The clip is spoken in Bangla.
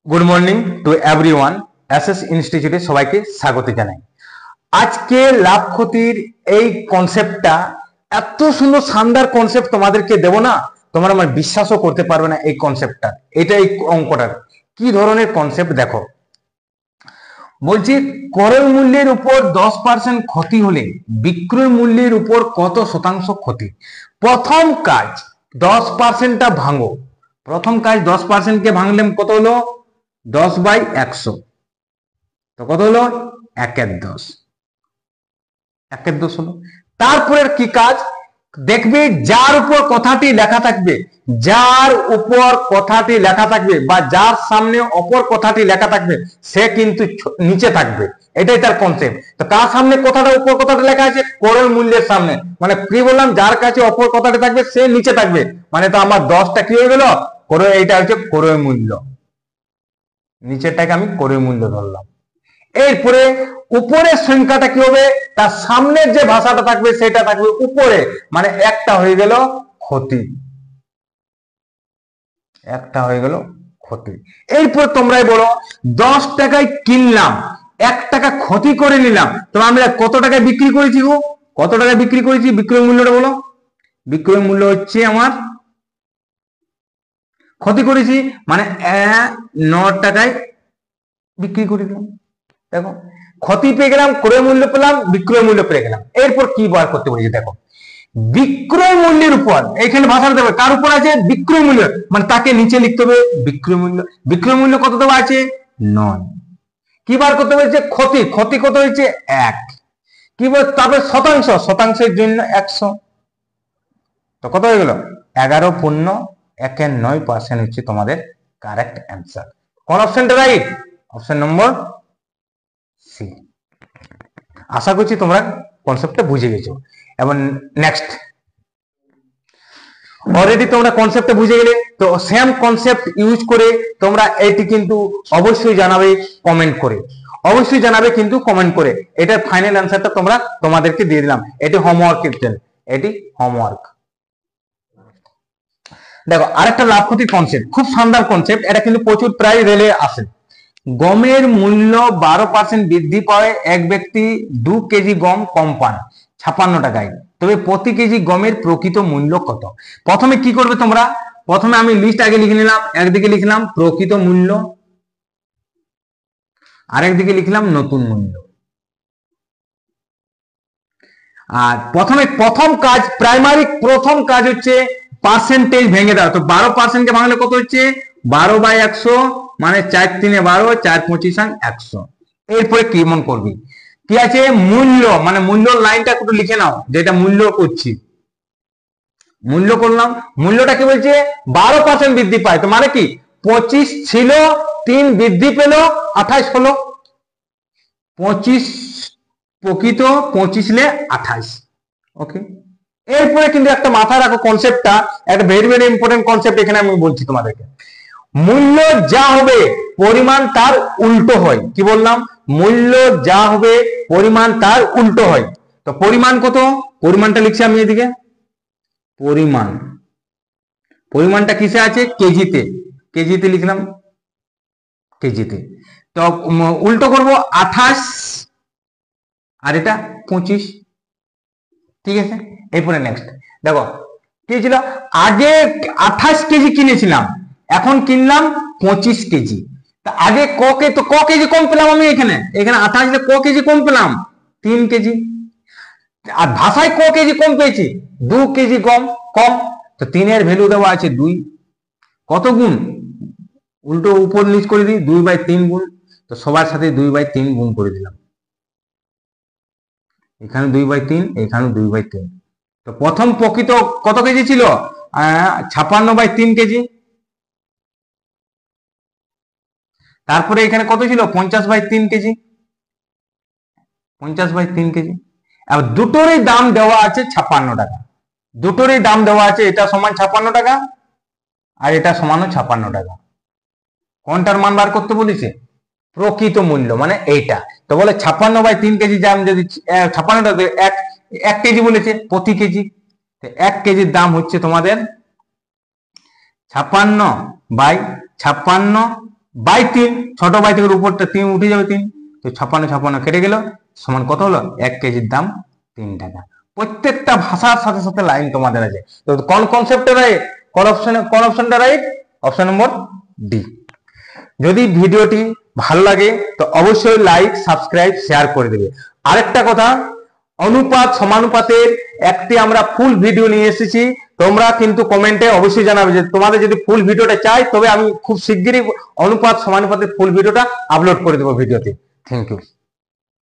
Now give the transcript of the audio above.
Good morning to everyone. SS ইনস্টিটিউটে সবাইকে স্বাগত জানাই। আজকে লাভ ক্ষতির এই কনসেপ্টটা এত সুন্দর শানদার কনসেপ্ট তোমাদেরকে দেব না, তোমরা আমার বিশ্বাসও করতে পারবে না। এই কনসেপ্টটা, এটা এই অঙ্কটার কি ধরনের কনসেপ্ট দেখো। বলছি ক্রয় মূল্যের উপর 10% ক্ষতি হলে বিক্রয় মূল্যের উপর কত শতাংশ ক্ষতি। প্রথম কাজ 10%টা ভাঙো। প্রথম কাজ 10% কে ভাঙলে কত হলো? 10/100। তো কত হলো? 1/10। 1/10 হলো। তারপরে কি কাজ দেখবে, যার উপর কথাটি লেখা থাকবে, যার উপর কথাটি লেখা থাকবে বা যার সামনে অপর কথাটি লেখা থাকবে সে কিন্তু নিচে থাকবে। এটাই তার কনসেপ্ট। তো কার সামনে কথাটা উপর কথাটা লেখা আছে? ক্রয় মূল্যের সামনে। মানে কি বললাম, যার কাছে অপর কথাটি থাকবে সে নিচে থাকবে। মানে তো আমার 10টা কি হয়ে গেল? ক্রয়, এইটা হচ্ছে ক্রয় মূল্য, নিচেরটাকে আমি ক্রয় মূল্য ধরলাম। এরপরে উপরের সংখ্যাটা কি হবে? তার সামনের যে ভাষাটা থাকবে সেটা থাকবে উপরে, মানে একটা হয়ে গেল ক্ষতি। একটা হয়ে গেল ক্ষতি। এরপর তোমরাই বলো, 10 টাকায় কিনলাম, 1 টাকা ক্ষতি করে নিলাম, তো আমরা কত টাকায় বিক্রি করেছি গো? কত টাকায় বিক্রি করেছি? বিক্রয় মূল্যটা বলো। বিক্রয় মূল্য হচ্ছে আমার ক্ষতি করেছি, মানে 9 টাকায় বিক্রি করে দিলাম। দেখো, ক্ষতি পেয়ে গেলাম, ক্রয় মূল্য পেলাম, বিক্রয় মূল্য পেয়ে গেলাম। এরপর কি বার করতে বলেছি দেখো, বিক্রয় মূল্যের উপর এখানে ভাষাটা দেবে কার উপর আছে? বিক্রয় মূল্য, মানে তাকে নিচে লিখতে হবে বিক্রয় মূল্য। বিক্রয় মূল্য কত দেওয়া আছে? 9। কি বার করতে বলেছে? ক্ষতি। ক্ষতি কত হয়েছে? 1। কি বল, তারপরে শতাংশ, শতাংশের জন্য 100। তো কত হয়ে গেল? 11.9% হচ্ছে তোমাদের কারেক্ট অ্যান্সার। কোন অপশনটা রাইট? Option number C. আশা করছি তোমরা কনসেপ্টটা বুঝে গেছো। এবং নেক্সট, অলরেডি তোমরা কনসেপ্টটা বুঝে গেলে, তো সেম কনসেপ্ট ইউজ করে তোমরা এটি কিন্তু অবশ্যই জানাবে কমেন্ট করে। অবশ্যই জানাবে কিন্তু কমেন্ট করে। এটার ফাইনাল অ্যান্সারটা তোমরা তোমাদেরকে দিয়ে দিলাম। এটি হোমওয়ার্কের জন্য, এটি হোমওয়ার্ক। দেখো আরেকটা লাভ ক্ষতির কনসেপ্ট, খুব শানদার কনসেপ্ট। এটা কিন্তু প্রচুর প্রায় রেলে আসে। গমের মূল্য 12% বৃদ্ধি পায়, এক ব্যক্তি 2 কেজি গম কম পান 56 টাকায়, তবে প্রতি কেজি গমের প্রকৃত মূল্য কত? প্রথমে কি করবে তোমরা? প্রথমে আমি লিস্ট আগে লিখে নিলাম। একদিকে লিখলাম প্রকৃত মূল্য, আরেকদিকে লিখলাম নতুন মূল্য। আর প্রথম কাজ, প্রাইমারি প্রথম কাজ হচ্ছে পার্সেন্টেজ ভেঙে দাও। তো 12% কে ভাঙলে কত হচ্ছে? 12/100, মানে 4 3 12, 4 25 100। এরপরে কি মন করবি, কি আছে? মূল্য, মানে মূল্য লাইনটা একটু লিখে নাও, যেটা মূল্য করছি। মূল্য করলাম। মূল্যটা কি বলছে? 12% বৃদ্ধি পায়। তো মানে কি, 25 ছিল, 3 বৃদ্ধি পেল, 28 হলো। 25 প্রকৃত, 25 লে 28। ওকে। এরপরে কিন্তু একটা মাথায় রাখো কনসেপ্টটা, একটা ভেরি ভেরি ইম্পর্টেন্ট কনসেপ্ট এখানে আমি বলছি তোমাদেরকে। মূল্য যা হবে পরিমাণ তার উল্টো হয়। কি বললাম? মূল্য যা হবে পরিমাণ তার উল্টো হয়। তো পরিমাণ কত? পরিমাণটা লিখছি আমি এদিকে। পরিমাণ, পরিমাণটা কিসে আছে? কেজিতে। কেজিতে লিখলাম, কেজিতে। তো উল্টো করব 28, আর এটা 25। ঠিক আছে। এরপরে নেক্সট দেখো, কি ছিল? আগে 28 কেজি কিনেছিলাম, এখন কিনলাম 25 কেজি। তা আগে ক কেজি কম পেলাম আমি এখানে? 28 ক কেজি কম পেলাম? 3 কেজি। আর ভাষায় ক কেজি কম পেয়েছি? 2 কেজি কম। কম, তো 3 এর ভ্যালু দেওয়া আছে 2। কত গুণ? উল্টো উপর নিচ করে দিই, 2/3 গুণ। তো সবার সাথে 2/3 গুণ করে দিলাম। এখানে 2/3, এখানে 2/3। তো প্রথম প্রকৃত কত কেজি ছিল? 56/3 কেজি। তারপরে এখানে কত ছিল? 50/3 কেজি। 50/3 কেজি। আর দুটোরই দাম দেওয়া আছে 56 টাকা। দুটোরই দাম দেওয়া আছে, এটা সমান 56 টাকা আর এটা সমানও 56 টাকা। কোনটার মান বার করতে বলেছে? প্রকৃত মূল্য, মানে এইটা। তো বলে 56/3 কেজি দাম যদি 56 টাকা, 1 কেজি বলেছে প্রতি কেজি। 1 কেজির দাম হচ্ছে তোমাদের 56/56 বাই 3, ছোট বাই থেকে উপরটা 3 উঠে যাবে 3, তো 56 কেটে গেল, সমান কত হলো? 1 কেজির দাম 3 টাকা। প্রত্যেকটা ভাষার সাথে সাথে লাইন তোমাদের আছে। তো কোন কনসেপ্টটা রাইট, কোন অপশনটা রাইট? অপশন নম্বর ডি। যদি ভিডিওটি ভালো লাগে তো অবশ্যই লাইক, সাবস্ক্রাইব, শেয়ার করে দেবে। আরেকটা কথা, অনুপাত সমানুপাতের একটি আমরা ফুল ভিডিও নিয়ে এসেছি, তোমরা কিন্তু কমেন্টে অবশ্যই জানাবে যে তোমাদের যদি ফুল ভিডিওটা চাই, তবে আমি খুব শিগগিরই অনুপাত সমানুপাতের ফুল ভিডিওটা আপলোড করে দেবো ভিডিওতে। Thank you.